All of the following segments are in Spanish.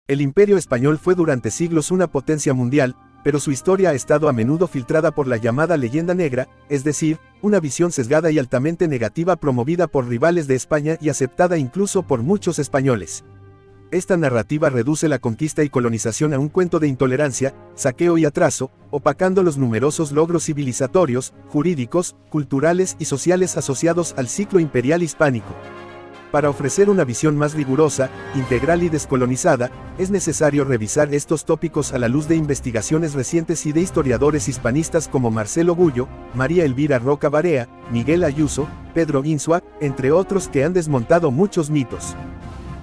El Imperio Español fue durante siglos una potencia mundial, pero su historia ha estado a menudo filtrada por la llamada leyenda negra, es decir, una visión sesgada y altamente negativa promovida por rivales de España y aceptada incluso por muchos españoles. Esta narrativa reduce la conquista y colonización a un cuento de intolerancia, saqueo y atraso, opacando los numerosos logros civilizatorios, jurídicos, culturales y sociales asociados al ciclo imperial hispánico. Para ofrecer una visión más rigurosa, integral y descolonizada, es necesario revisar estos tópicos a la luz de investigaciones recientes y de historiadores hispanistas como Marcelo Gullo, María Elvira Roca Barea, Miguel Ayuso, Pedro Insua, entre otros que han desmontado muchos mitos.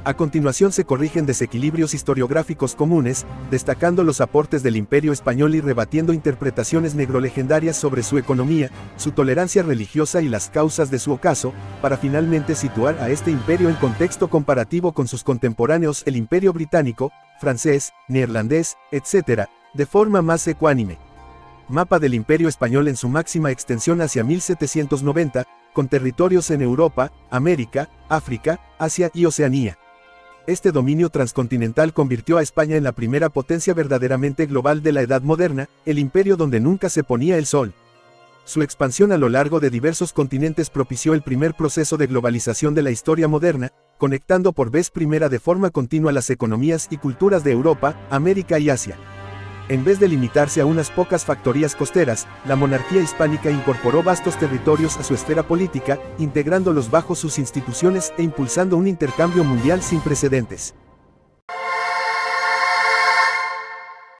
A continuación se corrigen desequilibrios historiográficos comunes, destacando los aportes del Imperio Español y rebatiendo interpretaciones negrolegendarias sobre su economía, su tolerancia religiosa y las causas de su ocaso, para finalmente situar a este imperio en contexto comparativo con sus contemporáneos el Imperio Británico, francés, neerlandés, etc., de forma más ecuánime. Mapa del Imperio Español en su máxima extensión hacia 1790, con territorios en Europa, América, África, Asia y Oceanía. Este dominio transcontinental convirtió a España en la primera potencia verdaderamente global de la Edad Moderna, el imperio donde nunca se ponía el sol. Su expansión a lo largo de diversos continentes propició el primer proceso de globalización de la historia moderna, conectando por vez primera de forma continua las economías y culturas de Europa, América y Asia. En vez de limitarse a unas pocas factorías costeras, la monarquía hispánica incorporó vastos territorios a su esfera política, integrándolos bajo sus instituciones e impulsando un intercambio mundial sin precedentes.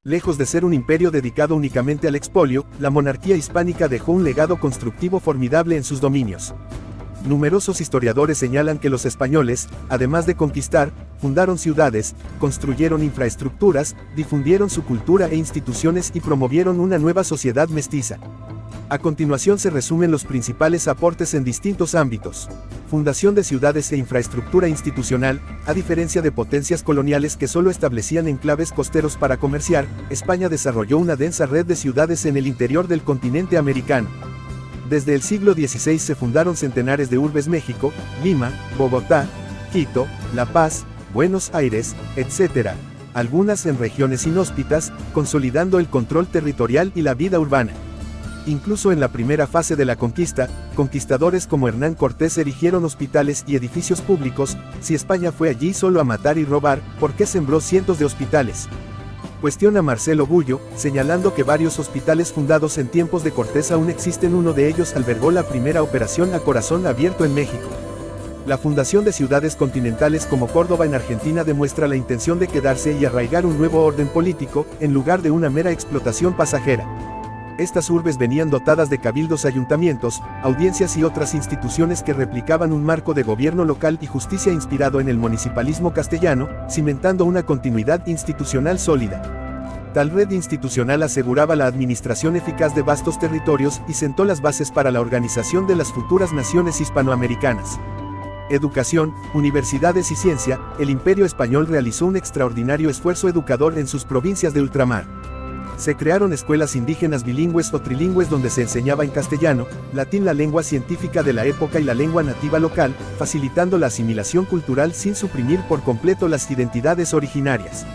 Lejos de ser un imperio dedicado únicamente al expolio, la monarquía hispánica dejó un legado constructivo formidable en sus dominios. Numerosos historiadores señalan que los españoles, además de conquistar, fundaron ciudades, construyeron infraestructuras, difundieron su cultura e instituciones y promovieron una nueva sociedad mestiza. A continuación se resumen los principales aportes en distintos ámbitos. Fundación de ciudades e infraestructura institucional. A diferencia de potencias coloniales que solo establecían enclaves costeros para comerciar, España desarrolló una densa red de ciudades en el interior del continente americano. Desde el siglo XVI se fundaron centenares de urbes México, Lima, Bogotá, Quito, La Paz, Buenos Aires, etc., algunas en regiones inhóspitas, consolidando el control territorial y la vida urbana. Incluso en la primera fase de la conquista, conquistadores como Hernán Cortés erigieron hospitales y edificios públicos. Si España fue allí solo a matar y robar, ¿por qué sembró cientos de hospitales? Cuestiona Marcelo Gullo, señalando que varios hospitales fundados en tiempos de Cortés aún existen. Uno de ellos albergó la primera operación a corazón abierto en México. La fundación de ciudades continentales como Córdoba en Argentina demuestra la intención de quedarse y arraigar un nuevo orden político, en lugar de una mera explotación pasajera. Estas urbes venían dotadas de cabildos, ayuntamientos, audiencias y otras instituciones que replicaban un marco de gobierno local y justicia inspirado en el municipalismo castellano, cimentando una continuidad institucional sólida. Tal red institucional aseguraba la administración eficaz de vastos territorios y sentó las bases para la organización de las futuras naciones hispanoamericanas. Educación, universidades y ciencia. El Imperio Español realizó un extraordinario esfuerzo educador en sus provincias de ultramar. Se crearon escuelas indígenas bilingües o trilingües donde se enseñaba en castellano, latín, la lengua científica de la época, y la lengua nativa local, facilitando la asimilación cultural sin suprimir por completo las identidades originarias.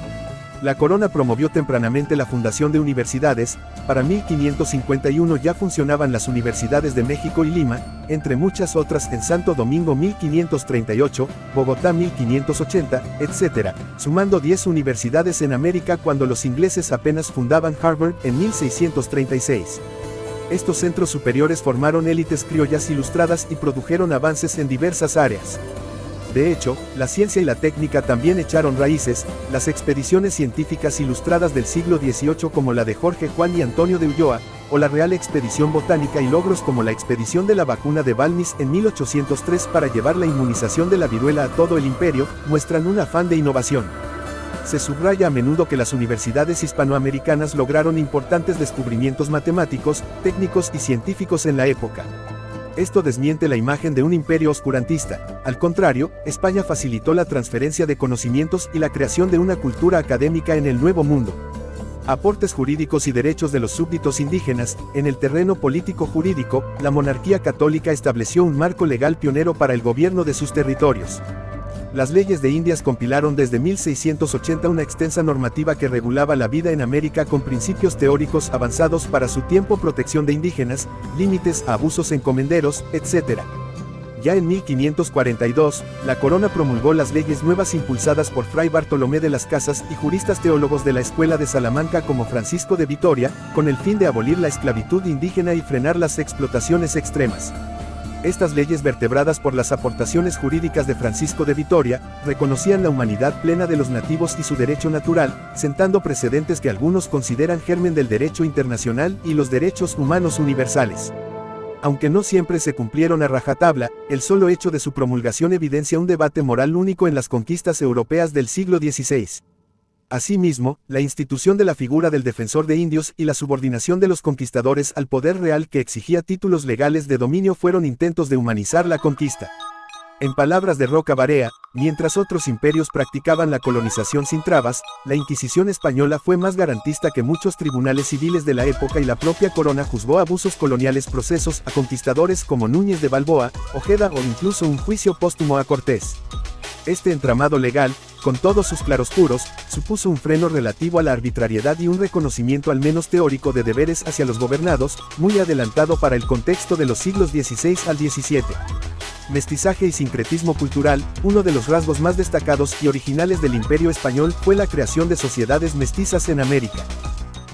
La corona promovió tempranamente la fundación de universidades. Para 1551 ya funcionaban las universidades de México y Lima, entre muchas otras en Santo Domingo 1538, Bogotá 1580, etc., sumando 10 universidades en América cuando los ingleses apenas fundaban Harvard en 1636. Estos centros superiores formaron élites criollas ilustradas y produjeron avances en diversas áreas. De hecho, la ciencia y la técnica también echaron raíces. Las expediciones científicas ilustradas del siglo XVIII como la de Jorge Juan y Antonio de Ulloa, o la Real Expedición Botánica, y logros como la expedición de la vacuna de Balmis en 1803 para llevar la inmunización de la viruela a todo el imperio, muestran un afán de innovación. Se subraya a menudo que las universidades hispanoamericanas lograron importantes descubrimientos matemáticos, técnicos y científicos en la época. Esto desmiente la imagen de un imperio oscurantista. Al contrario, España facilitó la transferencia de conocimientos y la creación de una cultura académica en el Nuevo Mundo. Aportes jurídicos y derechos de los súbditos indígenas. En el terreno político-jurídico, la monarquía católica estableció un marco legal pionero para el gobierno de sus territorios. Las leyes de Indias compilaron desde 1680 una extensa normativa que regulaba la vida en América con principios teóricos avanzados para su tiempo, protección de indígenas, límites a abusos encomenderos, etc. Ya en 1542, la corona promulgó las leyes nuevas impulsadas por Fray Bartolomé de las Casas y juristas teólogos de la Escuela de Salamanca como Francisco de Vitoria, con el fin de abolir la esclavitud indígena y frenar las explotaciones extremas. Estas leyes, vertebradas por las aportaciones jurídicas de Francisco de Vitoria, reconocían la humanidad plena de los nativos y su derecho natural, sentando precedentes que algunos consideran germen del derecho internacional y los derechos humanos universales. Aunque no siempre se cumplieron a rajatabla, el solo hecho de su promulgación evidencia un debate moral único en las conquistas europeas del siglo XVI. Asimismo, la institución de la figura del defensor de indios y la subordinación de los conquistadores al poder real que exigía títulos legales de dominio fueron intentos de humanizar la conquista. En palabras de Roca Barea, mientras otros imperios practicaban la colonización sin trabas, la Inquisición española fue más garantista que muchos tribunales civiles de la época y la propia corona juzgó abusos coloniales, procesos a conquistadores como Núñez de Balboa, Ojeda o incluso un juicio póstumo a Cortés. Este entramado legal, con todos sus claroscuros, supuso un freno relativo a la arbitrariedad y un reconocimiento al menos teórico de deberes hacia los gobernados, muy adelantado para el contexto de los siglos XVI al XVII. Mestizaje y sincretismo cultural. Uno de los rasgos más destacados y originales del Imperio Español fue la creación de sociedades mestizas en América.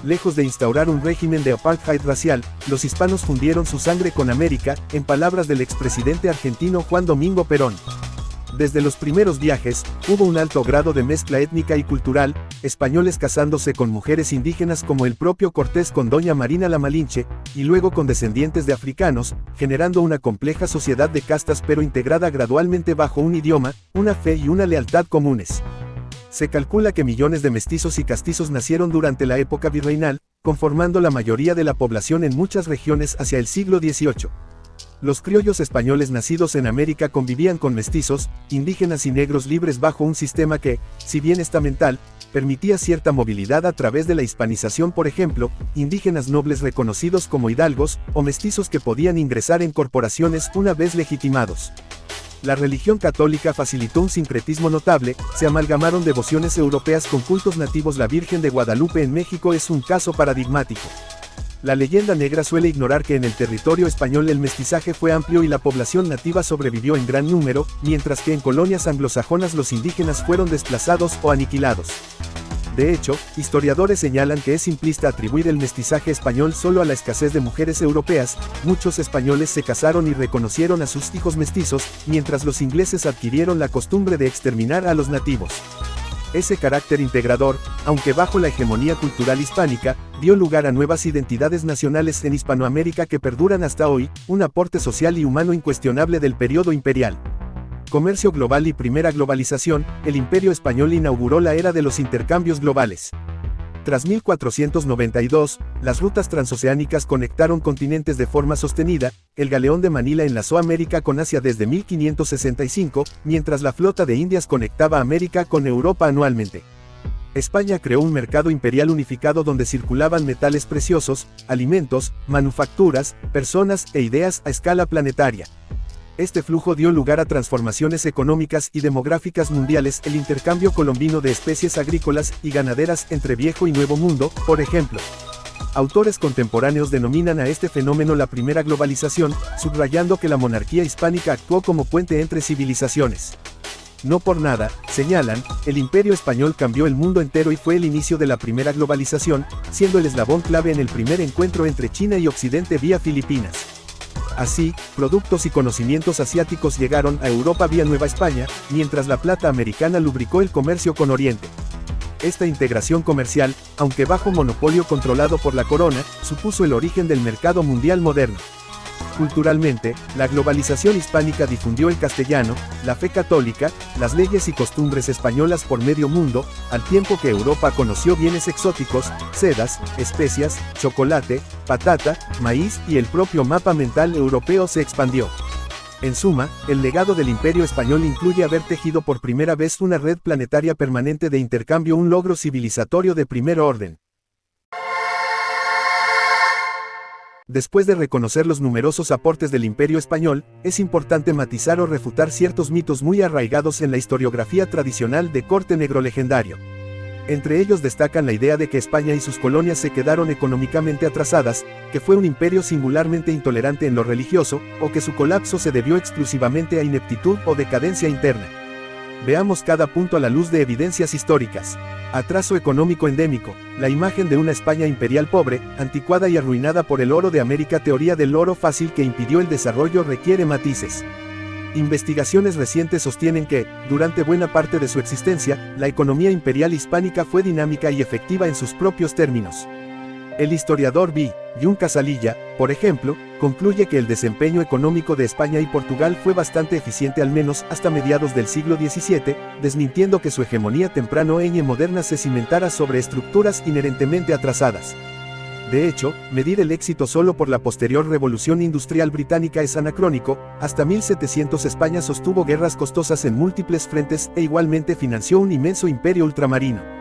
Lejos de instaurar un régimen de apartheid racial, los hispanos fundieron su sangre con América, en palabras del expresidente argentino Juan Domingo Perón. Desde los primeros viajes, hubo un alto grado de mezcla étnica y cultural, españoles casándose con mujeres indígenas como el propio Cortés con doña Marina la Malinche, y luego con descendientes de africanos, generando una compleja sociedad de castas pero integrada gradualmente bajo un idioma, una fe y una lealtad comunes. Se calcula que millones de mestizos y castizos nacieron durante la época virreinal, conformando la mayoría de la población en muchas regiones hacia el siglo XVIII. Los criollos españoles nacidos en América convivían con mestizos, indígenas y negros libres bajo un sistema que, si bien estamental, permitía cierta movilidad a través de la hispanización, por ejemplo, indígenas nobles reconocidos como hidalgos, o mestizos que podían ingresar en corporaciones una vez legitimados. La religión católica facilitó un sincretismo notable, se amalgamaron devociones europeas con cultos nativos. La Virgen de Guadalupe en México es un caso paradigmático. La leyenda negra suele ignorar que en el territorio español el mestizaje fue amplio y la población nativa sobrevivió en gran número, mientras que en colonias anglosajonas los indígenas fueron desplazados o aniquilados. De hecho, historiadores señalan que es simplista atribuir el mestizaje español solo a la escasez de mujeres europeas. Muchos españoles se casaron y reconocieron a sus hijos mestizos, mientras los ingleses adquirieron la costumbre de exterminar a los nativos. Ese carácter integrador, aunque bajo la hegemonía cultural hispánica, dio lugar a nuevas identidades nacionales en Hispanoamérica que perduran hasta hoy, un aporte social y humano incuestionable del periodo imperial. Comercio global y primera globalización. El Imperio Español inauguró la era de los intercambios globales. Tras 1492, las rutas transoceánicas conectaron continentes de forma sostenida. El galeón de Manila enlazó América con Asia desde 1565, mientras la flota de Indias conectaba América con Europa anualmente. España creó un mercado imperial unificado donde circulaban metales preciosos, alimentos, manufacturas, personas e ideas a escala planetaria. Este flujo dio lugar a transformaciones económicas y demográficas mundiales. El intercambio colombino de especies agrícolas y ganaderas entre Viejo y Nuevo Mundo, por ejemplo. Autores contemporáneos denominan a este fenómeno la primera globalización, subrayando que la monarquía hispánica actuó como puente entre civilizaciones. No por nada, señalan, el Imperio Español cambió el mundo entero y fue el inicio de la primera globalización, siendo el eslabón clave en el primer encuentro entre China y Occidente vía Filipinas. Así, productos y conocimientos asiáticos llegaron a Europa vía Nueva España, mientras la plata americana lubricó el comercio con Oriente. Esta integración comercial, aunque bajo monopolio controlado por la corona, supuso el origen del mercado mundial moderno. Culturalmente, la globalización hispánica difundió el castellano, la fe católica, las leyes y costumbres españolas por medio mundo, al tiempo que Europa conoció bienes exóticos, sedas, especias, chocolate, patata, maíz y el propio mapa mental europeo se expandió. En suma, el legado del Imperio Español incluye haber tejido por primera vez una red planetaria permanente de intercambio, un logro civilizatorio de primer orden. Después de reconocer los numerosos aportes del Imperio español, es importante matizar o refutar ciertos mitos muy arraigados en la historiografía tradicional de corte negrolegendario. Entre ellos destacan la idea de que España y sus colonias se quedaron económicamente atrasadas, que fue un imperio singularmente intolerante en lo religioso, o que su colapso se debió exclusivamente a ineptitud o decadencia interna. Veamos cada punto a la luz de evidencias históricas. Atraso económico endémico. La imagen de una España imperial pobre, anticuada y arruinada por el oro de América. Teoría del oro fácil que impidió el desarrollo requiere matices. Investigaciones recientes sostienen que, durante buena parte de su existencia, la economía imperial hispánica fue dinámica y efectiva en sus propios términos. El historiador B. Jun Casalilla, por ejemplo, concluye que el desempeño económico de España y Portugal fue bastante eficiente al menos hasta mediados del siglo XVII, desmintiendo que su hegemonía temprano e moderna se cimentara sobre estructuras inherentemente atrasadas. De hecho, medir el éxito solo por la posterior revolución industrial británica es anacrónico. Hasta 1700 España sostuvo guerras costosas en múltiples frentes e igualmente financió un inmenso imperio ultramarino.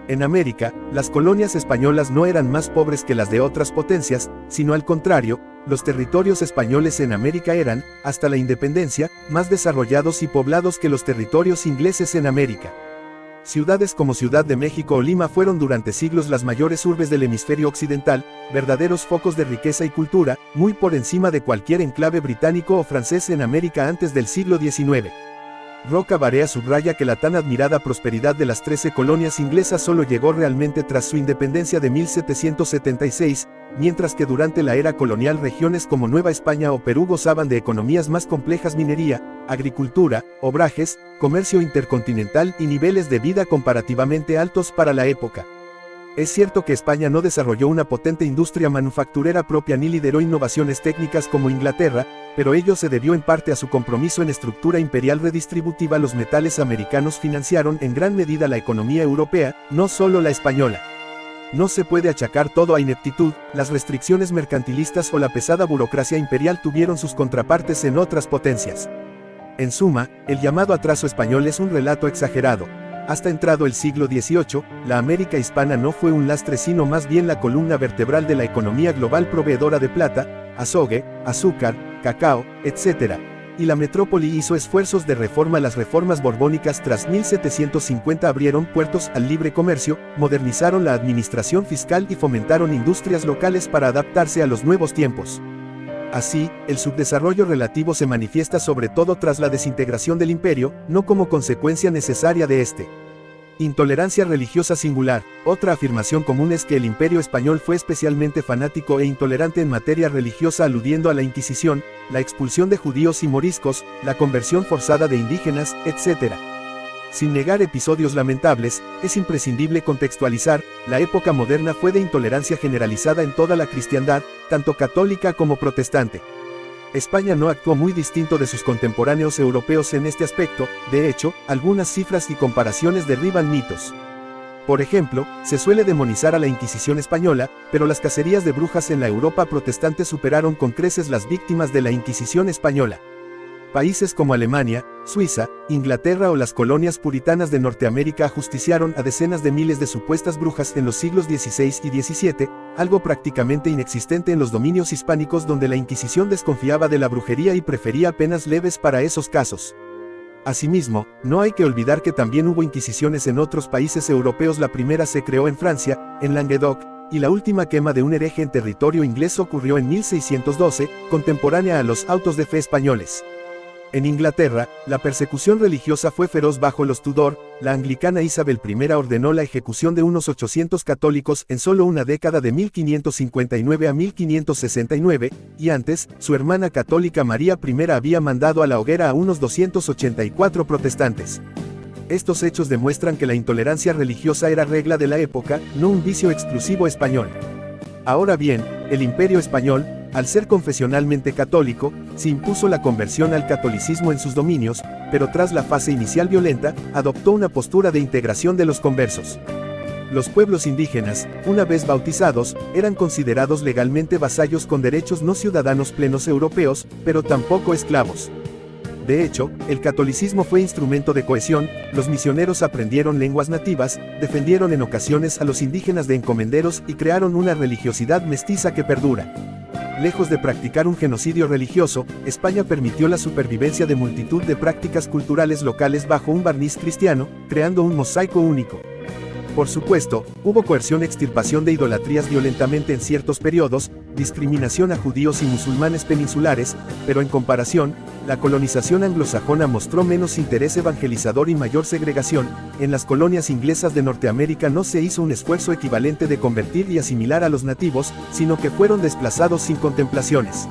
En América, las colonias españolas no eran más pobres que las de otras potencias, sino al contrario, los territorios españoles en América eran, hasta la independencia, más desarrollados y poblados que los territorios ingleses en América. Ciudades como Ciudad de México o Lima fueron durante siglos las mayores urbes del hemisferio occidental, verdaderos focos de riqueza y cultura, muy por encima de cualquier enclave británico o francés en América antes del siglo XIX. Roca Barea subraya que la tan admirada prosperidad de las 13 colonias inglesas solo llegó realmente tras su independencia de 1776, mientras que durante la era colonial regiones como Nueva España o Perú gozaban de economías más complejas: minería, agricultura, obrajes, comercio intercontinental y niveles de vida comparativamente altos para la época. Es cierto que España no desarrolló una potente industria manufacturera propia ni lideró innovaciones técnicas como Inglaterra, pero ello se debió en parte a su compromiso en estructura imperial redistributiva. Los metales americanos financiaron en gran medida la economía europea, no solo la española. No se puede achacar todo a ineptitud. Las restricciones mercantilistas o la pesada burocracia imperial tuvieron sus contrapartes en otras potencias. En suma, el llamado atraso español es un relato exagerado. Hasta entrado el siglo XVIII, la América hispana no fue un lastre sino más bien la columna vertebral de la economía global, proveedora de plata, azogue, azúcar, cacao, etc. Y la metrópoli hizo esfuerzos de reforma. Las reformas borbónicas tras 1750 abrieron puertos al libre comercio, modernizaron la administración fiscal y fomentaron industrias locales para adaptarse a los nuevos tiempos. Así, el subdesarrollo relativo se manifiesta sobre todo tras la desintegración del imperio, no como consecuencia necesaria de este. Intolerancia religiosa singular. Otra afirmación común es que el imperio español fue especialmente fanático e intolerante en materia religiosa, aludiendo a la Inquisición, la expulsión de judíos y moriscos, la conversión forzada de indígenas, etc. Sin negar episodios lamentables, es imprescindible contextualizar: la época moderna fue de intolerancia generalizada en toda la cristiandad, tanto católica como protestante. España no actuó muy distinto de sus contemporáneos europeos en este aspecto. De hecho, algunas cifras y comparaciones derriban mitos. Por ejemplo, se suele demonizar a la Inquisición española, pero las cacerías de brujas en la Europa protestante superaron con creces las víctimas de la Inquisición española. Países como Alemania, Suiza, Inglaterra o las colonias puritanas de Norteamérica ajusticiaron a decenas de miles de supuestas brujas en los siglos XVI y XVII, algo prácticamente inexistente en los dominios hispánicos, donde la Inquisición desconfiaba de la brujería y prefería penas leves para esos casos. Asimismo, no hay que olvidar que también hubo inquisiciones en otros países europeos. La primera se creó en Francia, en Languedoc, y la última quema de un hereje en territorio inglés ocurrió en 1612, contemporánea a los autos de fe españoles. En Inglaterra, la persecución religiosa fue feroz bajo los Tudor. La anglicana Isabel I ordenó la ejecución de unos 800 católicos en solo una década, de 1559 a 1569, y antes, su hermana católica María I había mandado a la hoguera a unos 284 protestantes. Estos hechos demuestran que la intolerancia religiosa era regla de la época, no un vicio exclusivo español. Ahora bien, el Imperio español, al ser confesionalmente católico, se impuso la conversión al catolicismo en sus dominios, pero tras la fase inicial violenta, adoptó una postura de integración de los conversos. Los pueblos indígenas, una vez bautizados, eran considerados legalmente vasallos con derechos, no ciudadanos plenos europeos, pero tampoco esclavos. De hecho, el catolicismo fue instrumento de cohesión. Los misioneros aprendieron lenguas nativas, defendieron en ocasiones a los indígenas de encomenderos y crearon una religiosidad mestiza que perdura. Lejos de practicar un genocidio religioso, España permitió la supervivencia de multitud de prácticas culturales locales bajo un barniz cristiano, creando un mosaico único. Por supuesto, hubo coerción, extirpación de idolatrías violentamente en ciertos periodos, discriminación a judíos y musulmanes peninsulares, pero en comparación, la colonización anglosajona mostró menos interés evangelizador y mayor segregación. En las colonias inglesas de Norteamérica no se hizo un esfuerzo equivalente de convertir y asimilar a los nativos, sino que fueron desplazados sin contemplaciones.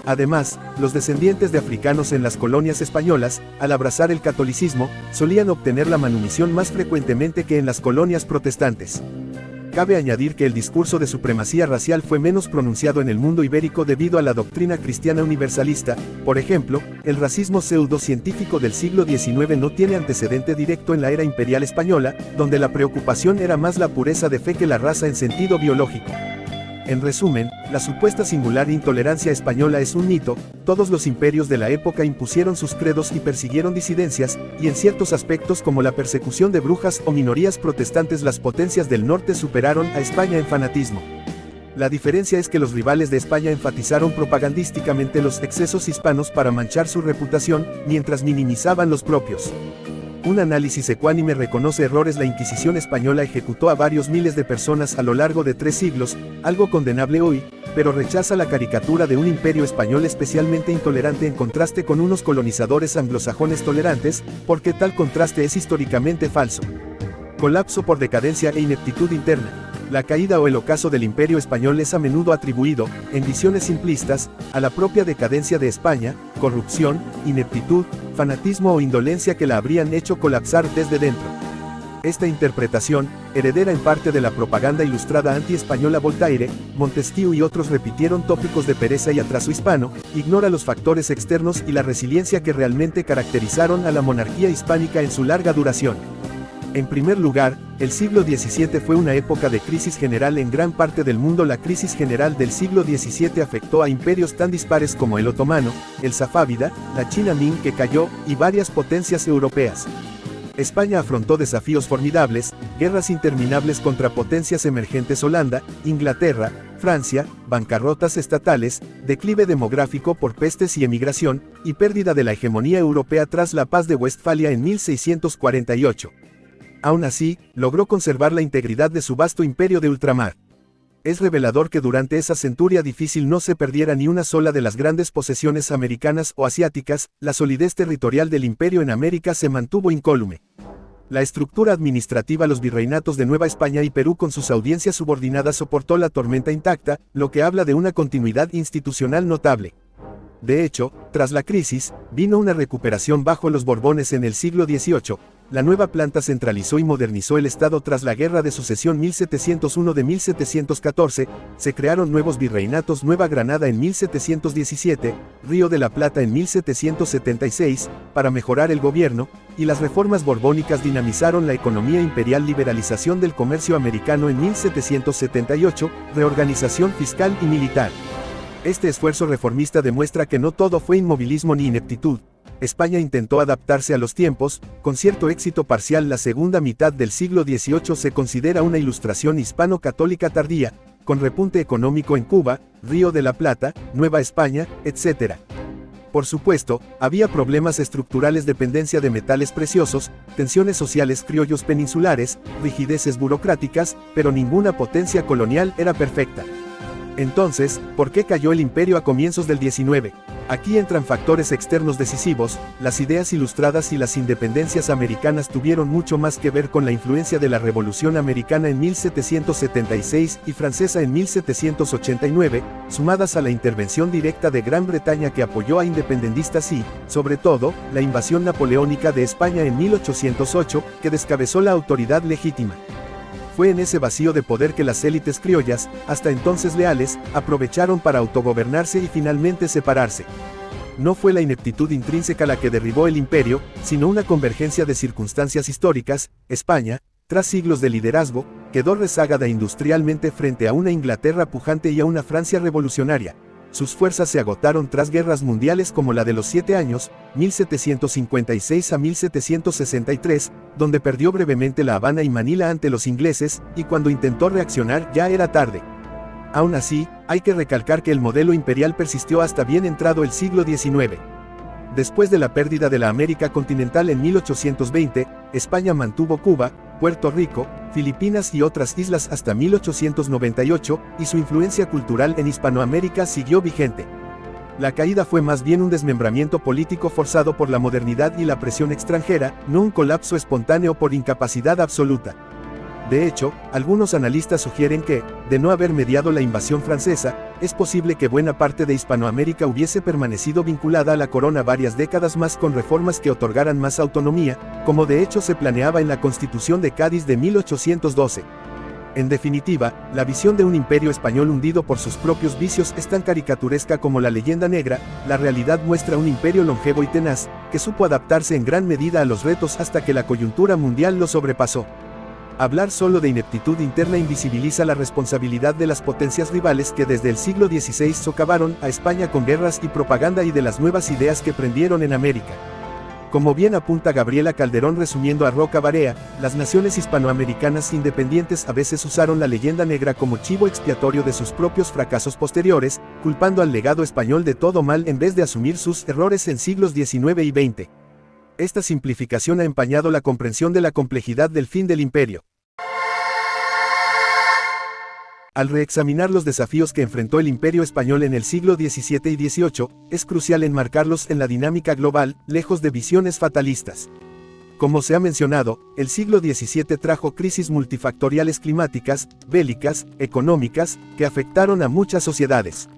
Además, los descendientes de africanos en las colonias españolas, al abrazar el catolicismo, solían obtener la manumisión más frecuentemente que en las colonias protestantes. Cabe añadir que el discurso de supremacía racial fue menos pronunciado en el mundo ibérico debido a la doctrina cristiana universalista. Por ejemplo, el racismo pseudocientífico del siglo XIX no tiene antecedente directo en la era imperial española, donde la preocupación era más la pureza de fe que la raza en sentido biológico. En resumen, la supuesta singular intolerancia española es un mito. Todos los imperios de la época impusieron sus credos y persiguieron disidencias, y en ciertos aspectos como la persecución de brujas o minorías protestantes las potencias del norte superaron a España en fanatismo. La diferencia es que los rivales de España enfatizaron propagandísticamente los excesos hispanos para manchar su reputación, mientras minimizaban los propios. Un análisis ecuánime reconoce errores. La Inquisición española ejecutó a varios miles de personas a lo largo de 3 siglos, algo condenable hoy, pero rechaza la caricatura de un imperio español especialmente intolerante en contraste con unos colonizadores anglosajones tolerantes, porque tal contraste es históricamente falso. Colapso por decadencia e ineptitud interna. La caída o el ocaso del imperio español es a menudo atribuido, en visiones simplistas, a la propia decadencia de España, corrupción, ineptitud, fanatismo o indolencia que la habrían hecho colapsar desde dentro. Esta interpretación, heredera en parte de la propaganda ilustrada anti-española Voltaire, Montesquieu y otros repitieron tópicos de pereza y atraso hispano, ignora los factores externos y la resiliencia que realmente caracterizaron a la monarquía hispánica en su larga duración. En primer lugar, el siglo XVII fue una época de crisis general en gran parte del mundo. La crisis general del siglo XVII afectó a imperios tan dispares como el otomano, el safávida, la China Ming que cayó, y varias potencias europeas. España afrontó desafíos formidables, guerras interminables contra potencias emergentes: Holanda, Inglaterra, Francia, bancarrotas estatales, declive demográfico por pestes y emigración, y pérdida de la hegemonía europea tras la Paz de Westfalia en 1648. Aún así, logró conservar la integridad de su vasto imperio de ultramar. Es revelador que durante esa centuria difícil no se perdiera ni una sola de las grandes posesiones americanas o asiáticas. La solidez territorial del imperio en América se mantuvo incólume. La estructura administrativa, los virreinatos de Nueva España y Perú con sus audiencias subordinadas soportó la tormenta intacta, lo que habla de una continuidad institucional notable. De hecho, tras la crisis, vino una recuperación bajo los Borbones en el siglo XVIII. La nueva planta centralizó y modernizó el Estado tras la Guerra de Sucesión 1701 de 1714, se crearon nuevos virreinatos: Nueva Granada en 1717, Río de la Plata en 1776, para mejorar el gobierno, y las reformas borbónicas dinamizaron la economía imperial. Liberalización del comercio americano en 1778, reorganización fiscal y militar. Este esfuerzo reformista demuestra que no todo fue inmovilismo ni ineptitud. España intentó adaptarse a los tiempos, con cierto éxito parcial. La segunda mitad del siglo XVIII se considera una ilustración hispano-católica tardía, con repunte económico en Cuba, Río de la Plata, Nueva España, etc. Por supuesto, había problemas estructurales: dependencia de metales preciosos, tensiones sociales, criollos peninsulares, rigideces burocráticas, pero ninguna potencia colonial era perfecta. Entonces, ¿por qué cayó el imperio a comienzos del XIX? Aquí entran factores externos decisivos. Las ideas ilustradas y las independencias americanas tuvieron mucho más que ver con la influencia de la Revolución Americana en 1776 y francesa en 1789, sumadas a la intervención directa de Gran Bretaña que apoyó a independistas y, sobre todo, la invasión napoleónica de España en 1808, que descabezó la autoridad legítima. Fue en ese vacío de poder que las élites criollas, hasta entonces leales, aprovecharon para autogobernarse y finalmente separarse. No fue la ineptitud intrínseca la que derribó el imperio, sino una convergencia de circunstancias históricas. España, tras siglos de liderazgo, quedó rezagada industrialmente frente a una Inglaterra pujante y a una Francia revolucionaria. Sus fuerzas se agotaron tras guerras mundiales como la de los 7 años, 1756 a 1763, donde perdió brevemente La Habana y Manila ante los ingleses, y cuando intentó reaccionar ya era tarde. Aún así, hay que recalcar que el modelo imperial persistió hasta bien entrado el siglo XIX. Después de la pérdida de la América continental en 1820, España mantuvo Cuba, Puerto Rico, Filipinas y otras islas hasta 1898, y su influencia cultural en Hispanoamérica siguió vigente. La caída fue más bien un desmembramiento político forzado por la modernidad y la presión extranjera, no un colapso espontáneo por incapacidad absoluta. De hecho, algunos analistas sugieren que, de no haber mediado la invasión francesa, es posible que buena parte de Hispanoamérica hubiese permanecido vinculada a la corona varias décadas más con reformas que otorgaran más autonomía, como de hecho se planeaba en la Constitución de Cádiz de 1812. En definitiva, la visión de un imperio español hundido por sus propios vicios es tan caricaturesca como la leyenda negra. La realidad muestra un imperio longevo y tenaz, que supo adaptarse en gran medida a los retos hasta que la coyuntura mundial lo sobrepasó. Hablar solo de ineptitud interna invisibiliza la responsabilidad de las potencias rivales que desde el siglo XVI socavaron a España con guerras y propaganda y de las nuevas ideas que prendieron en América. Como bien apunta Gabriela Calderón resumiendo a Roca Barea, las naciones hispanoamericanas independientes a veces usaron la leyenda negra como chivo expiatorio de sus propios fracasos posteriores, culpando al legado español de todo mal en vez de asumir sus errores en siglos XIX y XX. Esta simplificación ha empañado la comprensión de la complejidad del fin del imperio. Al reexaminar los desafíos que enfrentó el imperio español en el siglo XVII y XVIII, es crucial enmarcarlos en la dinámica global, lejos de visiones fatalistas. Como se ha mencionado, el siglo XVII trajo crisis multifactoriales climáticas, bélicas, económicas, que afectaron a muchas sociedades.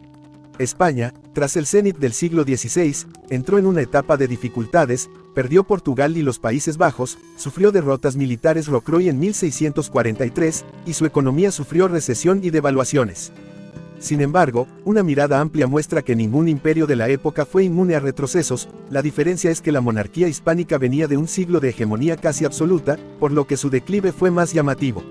España, tras el cenit del siglo XVI, entró en una etapa de dificultades, perdió Portugal y los Países Bajos, sufrió derrotas militares Rocroi en 1643, y su economía sufrió recesión y devaluaciones. Sin embargo, una mirada amplia muestra que ningún imperio de la época fue inmune a retrocesos. La diferencia es que la monarquía hispánica venía de un siglo de hegemonía casi absoluta, por lo que su declive fue más llamativo.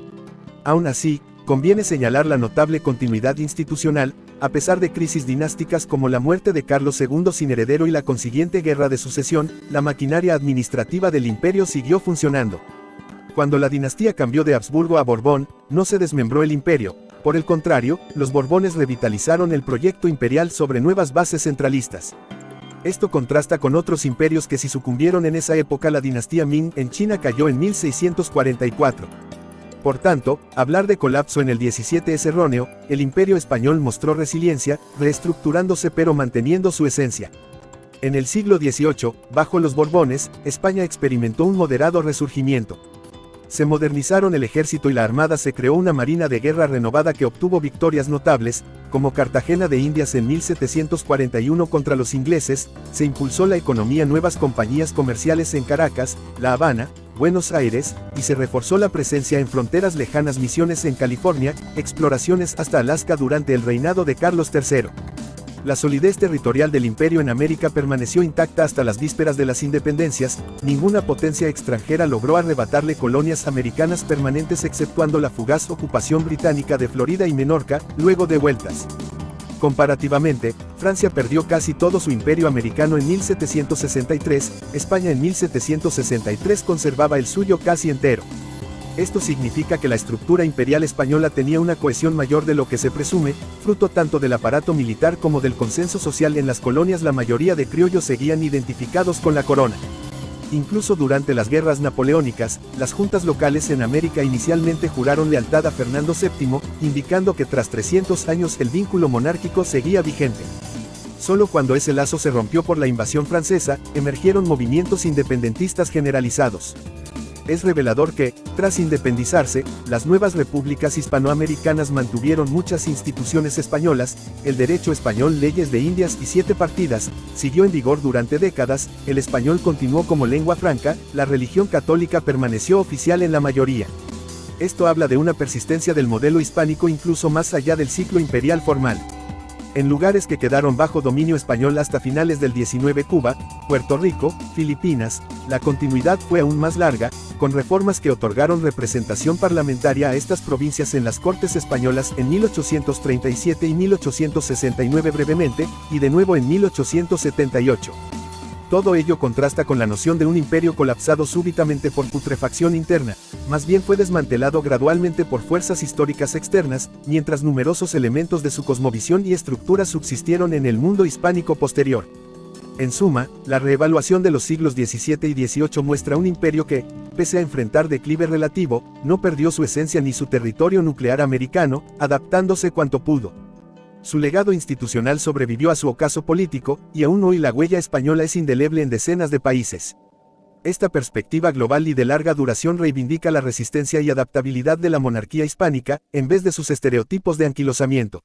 Aún así, conviene señalar la notable continuidad institucional, a pesar de crisis dinásticas como la muerte de Carlos II sin heredero y la consiguiente guerra de sucesión, la maquinaria administrativa del imperio siguió funcionando. Cuando la dinastía cambió de Habsburgo a Borbón, no se desmembró el imperio, por el contrario, los Borbones revitalizaron el proyecto imperial sobre nuevas bases centralistas. Esto contrasta con otros imperios que si sucumbieron en esa época. La dinastía Ming en China cayó en 1644. Por tanto, hablar de colapso en el XVII es erróneo. El imperio español mostró resiliencia, reestructurándose pero manteniendo su esencia. En el siglo XVIII, bajo los Borbones, España experimentó un moderado resurgimiento. Se modernizaron el ejército y la armada, se creó una marina de guerra renovada que obtuvo victorias notables, como Cartagena de Indias en 1741 contra los ingleses, se impulsó la economía, nuevas compañías comerciales en Caracas, La Habana, Buenos Aires, y se reforzó la presencia en fronteras lejanas, misiones en California, exploraciones hasta Alaska durante el reinado de Carlos III. La solidez territorial del imperio en América permaneció intacta hasta las vísperas de las independencias. Ninguna potencia extranjera logró arrebatarle colonias americanas permanentes exceptuando la fugaz ocupación británica de Florida y Menorca, luego de vueltas. Comparativamente, Francia perdió casi todo su imperio americano en 1763, España en 1763 conservaba el suyo casi entero. Esto significa que la estructura imperial española tenía una cohesión mayor de lo que se presume, fruto tanto del aparato militar como del consenso social en las colonias. La mayoría de criollos seguían identificados con la corona. Incluso durante las guerras napoleónicas, las juntas locales en América inicialmente juraron lealtad a Fernando VII, indicando que tras 300 años el vínculo monárquico seguía vigente. Solo cuando ese lazo se rompió por la invasión francesa, emergieron movimientos independentistas generalizados. Es revelador que, tras independizarse, las nuevas repúblicas hispanoamericanas mantuvieron muchas instituciones españolas. El derecho español, leyes de Indias y 7 partidas, siguió en vigor durante décadas. El español continuó como lengua franca, la religión católica permaneció oficial en la mayoría. Esto habla de una persistencia del modelo hispánico incluso más allá del ciclo imperial formal. En lugares que quedaron bajo dominio español hasta finales del XIX, Cuba, Puerto Rico, Filipinas, la continuidad fue aún más larga, con reformas que otorgaron representación parlamentaria a estas provincias en las Cortes españolas en 1837 y 1869 brevemente, y de nuevo en 1878. Todo ello contrasta con la noción de un imperio colapsado súbitamente por putrefacción interna. más bien fue desmantelado gradualmente por fuerzas históricas externas, mientras numerosos elementos de su cosmovisión y estructura subsistieron en el mundo hispánico posterior. En suma, la reevaluación de los siglos XVII y XVIII muestra un imperio que, pese a enfrentar declive relativo, no perdió su esencia ni su territorio nuclear americano, adaptándose cuanto pudo. Su legado institucional sobrevivió a su ocaso político, y aún hoy la huella española es indeleble en decenas de países. Esta perspectiva global y de larga duración reivindica la resistencia y adaptabilidad de la monarquía hispánica, en vez de sus estereotipos de anquilosamiento.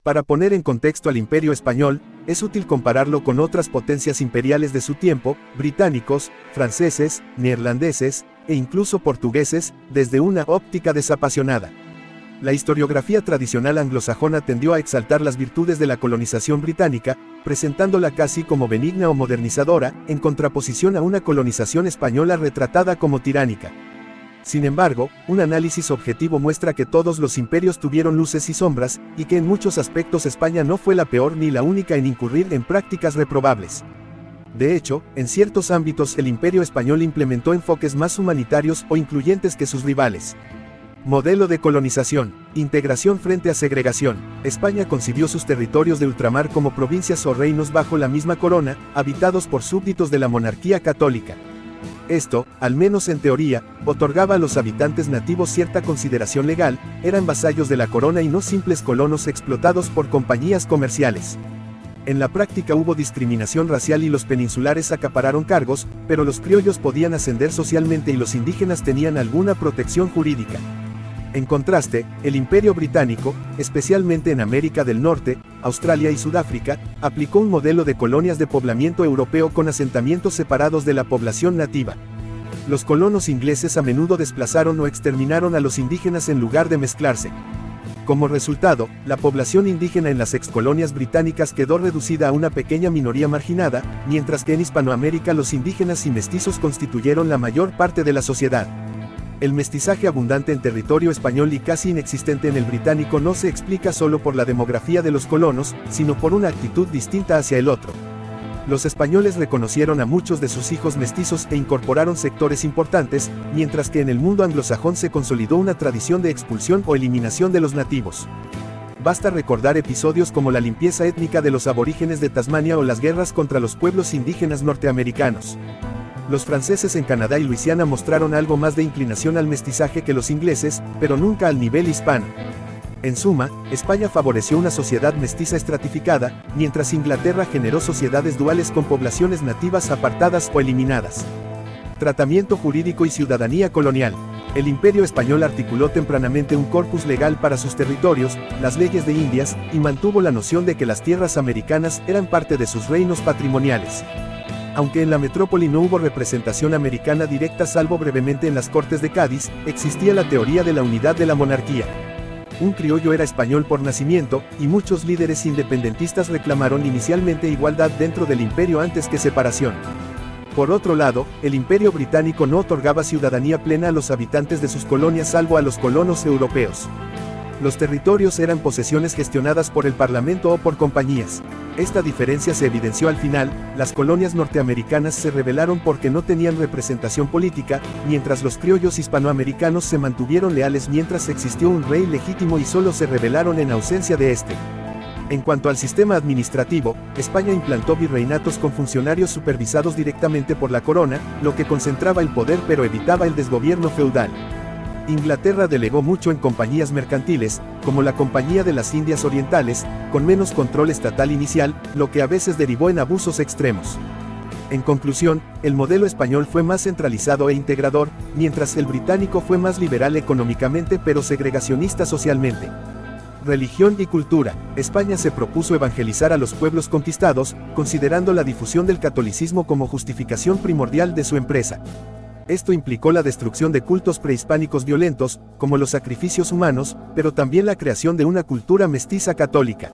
Para poner en contexto al Imperio Español, es útil compararlo con otras potencias imperiales de su tiempo, británicos, franceses, neerlandeses, e incluso portugueses, desde una óptica desapasionada. La historiografía tradicional anglosajona tendió a exaltar las virtudes de la colonización británica, presentándola casi como benigna o modernizadora, en contraposición a una colonización española retratada como tiránica. Sin embargo, un análisis objetivo muestra que todos los imperios tuvieron luces y sombras, y que en muchos aspectos España no fue la peor ni la única en incurrir en prácticas reprobables. De hecho, en ciertos ámbitos el Imperio Español implementó enfoques más humanitarios o incluyentes que sus rivales. Modelo de colonización, integración frente a segregación. España concibió sus territorios de ultramar como provincias o reinos bajo la misma corona, habitados por súbditos de la monarquía católica. Esto, al menos en teoría, otorgaba a los habitantes nativos cierta consideración legal, eran vasallos de la corona y no simples colonos explotados por compañías comerciales. En la práctica hubo discriminación racial y los peninsulares acapararon cargos, pero los criollos podían ascender socialmente y los indígenas tenían alguna protección jurídica. En contraste, el Imperio Británico, especialmente en América del Norte, Australia y Sudáfrica, aplicó un modelo de colonias de poblamiento europeo con asentamientos separados de la población nativa. Los colonos ingleses a menudo desplazaron o exterminaron a los indígenas en lugar de mezclarse. Como resultado, la población indígena en las excolonias británicas quedó reducida a una pequeña minoría marginada, mientras que en Hispanoamérica los indígenas y mestizos constituyeron la mayor parte de la sociedad. El mestizaje abundante en territorio español y casi inexistente en el británico no se explica solo por la demografía de los colonos, sino por una actitud distinta hacia el otro. Los españoles reconocieron a muchos de sus hijos mestizos e incorporaron sectores importantes, mientras que en el mundo anglosajón se consolidó una tradición de expulsión o eliminación de los nativos. Basta recordar episodios como la limpieza étnica de los aborígenes de Tasmania o las guerras contra los pueblos indígenas norteamericanos. Los franceses en Canadá y Luisiana mostraron algo más de inclinación al mestizaje que los ingleses, pero nunca al nivel hispano. En suma, España favoreció una sociedad mestiza estratificada, mientras Inglaterra generó sociedades duales con poblaciones nativas apartadas o eliminadas. Tratamiento jurídico y ciudadanía colonial. El Imperio Español articuló tempranamente un corpus legal para sus territorios, las leyes de Indias, y mantuvo la noción de que las tierras americanas eran parte de sus reinos patrimoniales. Aunque en la metrópoli no hubo representación americana directa salvo brevemente en las Cortes de Cádiz, existía la teoría de la unidad de la monarquía. Un criollo era español por nacimiento, y muchos líderes independentistas reclamaron inicialmente igualdad dentro del imperio antes que separación. Por otro lado, el Imperio Británico no otorgaba ciudadanía plena a los habitantes de sus colonias salvo a los colonos europeos. Los territorios eran posesiones gestionadas por el Parlamento o por compañías. Esta diferencia se evidenció al final, las colonias norteamericanas se rebelaron porque no tenían representación política, mientras los criollos hispanoamericanos se mantuvieron leales mientras existió un rey legítimo y solo se rebelaron en ausencia de este. En cuanto al sistema administrativo, España implantó virreinatos con funcionarios supervisados directamente por la corona, lo que concentraba el poder pero evitaba el desgobierno feudal. Inglaterra delegó mucho en compañías mercantiles, como la Compañía de las Indias Orientales, con menos control estatal inicial, lo que a veces derivó en abusos extremos. En conclusión, el modelo español fue más centralizado e integrador, mientras el británico fue más liberal económicamente pero segregacionista socialmente. Religión y cultura. España se propuso evangelizar a los pueblos conquistados, considerando la difusión del catolicismo como justificación primordial de su empresa. Esto implicó la destrucción de cultos prehispánicos violentos, como los sacrificios humanos, pero también la creación de una cultura mestiza católica.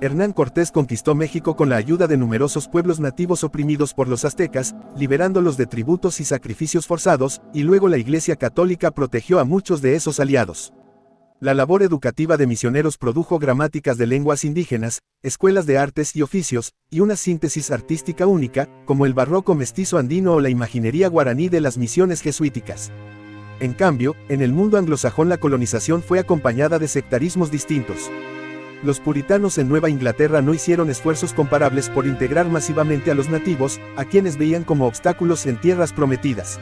Hernán Cortés conquistó México con la ayuda de numerosos pueblos nativos oprimidos por los aztecas, liberándolos de tributos y sacrificios forzados, y luego la Iglesia Católica protegió a muchos de esos aliados. La labor educativa de misioneros produjo gramáticas de lenguas indígenas, escuelas de artes y oficios, y una síntesis artística única, como el barroco mestizo andino o la imaginería guaraní de las misiones jesuíticas. En cambio, en el mundo anglosajón la colonización fue acompañada de sectarismos distintos. Los puritanos en Nueva Inglaterra no hicieron esfuerzos comparables por integrar masivamente a los nativos, a quienes veían como obstáculos en tierras prometidas.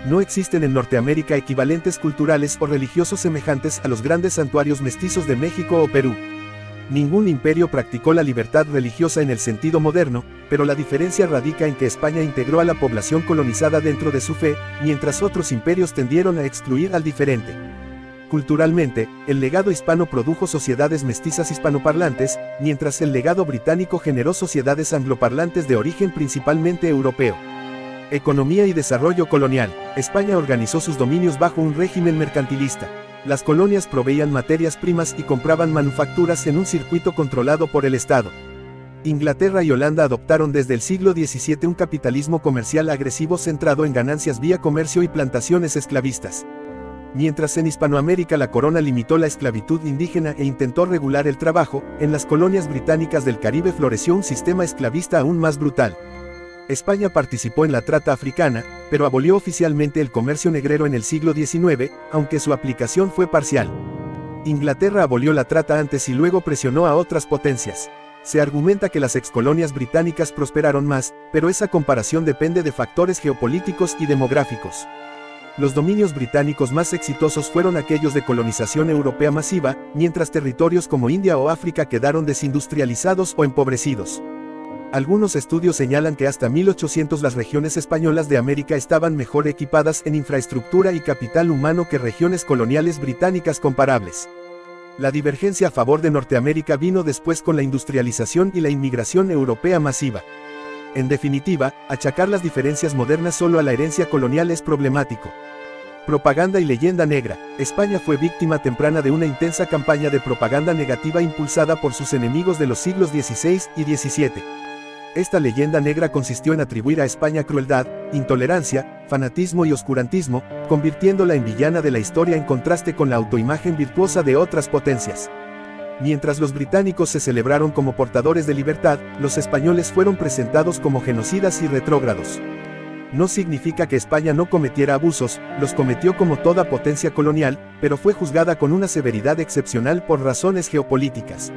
No existen en Norteamérica equivalentes culturales o religiosos semejantes a los grandes santuarios mestizos de México o Perú. Ningún imperio practicó la libertad religiosa en el sentido moderno, pero la diferencia radica en que España integró a la población colonizada dentro de su fe, mientras otros imperios tendieron a excluir al diferente. Culturalmente, el legado hispano produjo sociedades mestizas hispanoparlantes, mientras el legado británico generó sociedades angloparlantes de origen principalmente europeo. Economía y desarrollo colonial. España organizó sus dominios bajo un régimen mercantilista. Las colonias proveían materias primas y compraban manufacturas en un circuito controlado por el Estado. Inglaterra y Holanda adoptaron desde el siglo XVII un capitalismo comercial agresivo centrado en ganancias vía comercio y plantaciones esclavistas. Mientras en Hispanoamérica la corona limitó la esclavitud indígena e intentó regular el trabajo, en las colonias británicas del Caribe floreció un sistema esclavista aún más brutal. España participó en la trata africana, pero abolió oficialmente el comercio negrero en el siglo XIX, aunque su aplicación fue parcial. Inglaterra abolió la trata antes y luego presionó a otras potencias. Se argumenta que las excolonias británicas prosperaron más, pero esa comparación depende de factores geopolíticos y demográficos. Los dominios británicos más exitosos fueron aquellos de colonización europea masiva, mientras territorios como India o África quedaron desindustrializados o empobrecidos. Algunos estudios señalan que hasta 1800 las regiones españolas de América estaban mejor equipadas en infraestructura y capital humano que regiones coloniales británicas comparables. La divergencia a favor de Norteamérica vino después con la industrialización y la inmigración europea masiva. En definitiva, achacar las diferencias modernas solo a la herencia colonial es problemático. Propaganda y leyenda negra. España fue víctima temprana de una intensa campaña de propaganda negativa impulsada por sus enemigos de los siglos XVI y XVII. Esta leyenda negra consistió en atribuir a España crueldad, intolerancia, fanatismo y oscurantismo, convirtiéndola en villana de la historia en contraste con la autoimagen virtuosa de otras potencias. Mientras los británicos se celebraron como portadores de libertad, los españoles fueron presentados como genocidas y retrógrados. No significa que España no cometiera abusos, los cometió como toda potencia colonial, pero fue juzgada con una severidad excepcional por razones geopolíticas.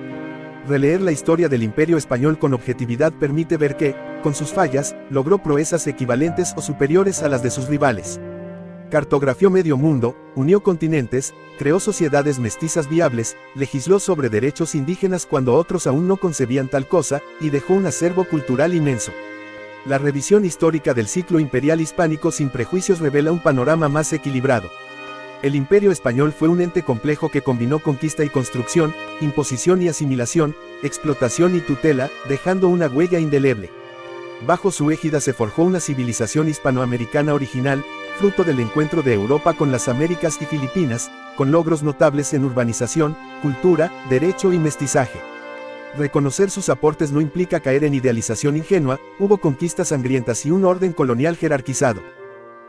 Releer la historia del Imperio Español con objetividad permite ver que, con sus fallas, logró proezas equivalentes o superiores a las de sus rivales. Cartografió medio mundo, unió continentes, creó sociedades mestizas viables, legisló sobre derechos indígenas cuando otros aún no concebían tal cosa, y dejó un acervo cultural inmenso. La revisión histórica del ciclo imperial hispánico sin prejuicios revela un panorama más equilibrado. El Imperio Español fue un ente complejo que combinó conquista y construcción, imposición y asimilación, explotación y tutela, dejando una huella indeleble. Bajo su égida se forjó una civilización hispanoamericana original, fruto del encuentro de Europa con las Américas y Filipinas, con logros notables en urbanización, cultura, derecho y mestizaje. Reconocer sus aportes no implica caer en idealización ingenua, hubo conquistas sangrientas y un orden colonial jerarquizado.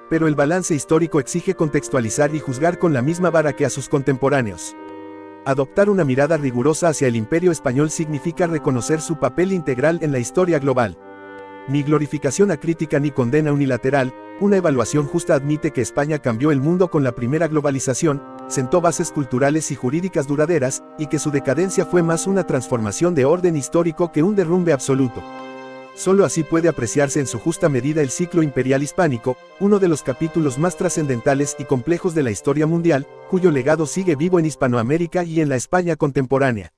Pero el balance histórico exige contextualizar y juzgar con la misma vara que a sus contemporáneos. Adoptar una mirada rigurosa hacia el Imperio Español significa reconocer su papel integral en la historia global. Ni glorificación acrítica ni condena unilateral, una evaluación justa admite que España cambió el mundo con la primera globalización, sentó bases culturales y jurídicas duraderas, y que su decadencia fue más una transformación de orden histórico que un derrumbe absoluto. Solo así puede apreciarse en su justa medida el ciclo imperial hispánico, uno de los capítulos más trascendentales y complejos de la historia mundial, cuyo legado sigue vivo en Hispanoamérica y en la España contemporánea.